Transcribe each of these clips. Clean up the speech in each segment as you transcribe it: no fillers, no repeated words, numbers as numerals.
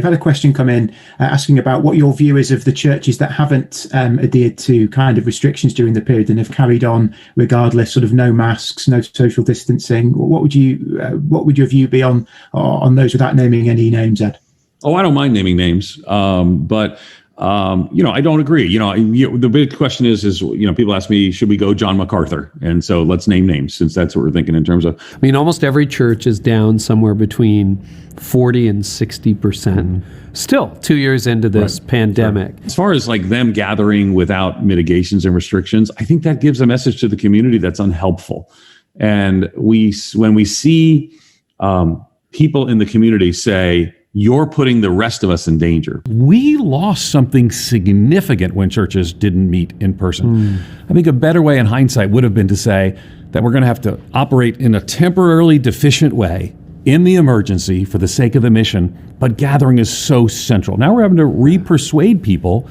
We've had a question come in asking about what your view is of the churches that haven't adhered to kind of restrictions during the period and have carried on regardless, sort of no masks, no social distancing. What would your view be on those without naming any names, Ed? Oh, I don't mind naming names, but I don't agree. The big question is, people ask me, should we go John MacArthur? And so let's name names, since that's what we're thinking in terms of. I mean, almost every church is down somewhere between 40 and 60%. Still 2 years into this pandemic. As far as like them gathering without mitigations and restrictions, I think that gives a message to the community that's unhelpful. And when we see people in the community say, you're putting the rest of us in danger. We lost something significant when churches didn't meet in person. I think a better way in hindsight would have been to say that we're going to have to operate in a temporarily deficient way in the emergency for the sake of the mission, but gathering is so central. Now we're having to re-persuade people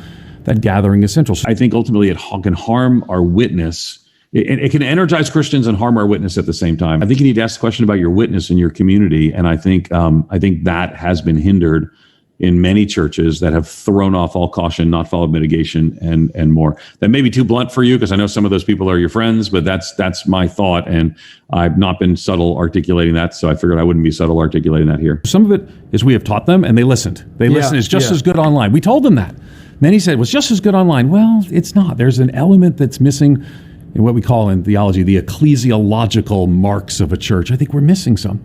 that gathering is central. I think ultimately it can harm our witness. It can energize Christians and harm our witness at the same time. I think you need to ask the question about your witness in your community, and I think that has been hindered in many churches that have thrown off all caution, not followed mitigation, and more. That may be too blunt for you, because I know some of those people are your friends, but that's my thought, and I've not been subtle articulating that, so I figured I wouldn't be subtle articulating that here. Some of it is we have taught them, and they listened. They listened. It's just as good online. We told them that. Many said it was just as good online. Well, it's not. There's an element that's missing in what we call in theology the ecclesiological marks of a church. I think we're missing some.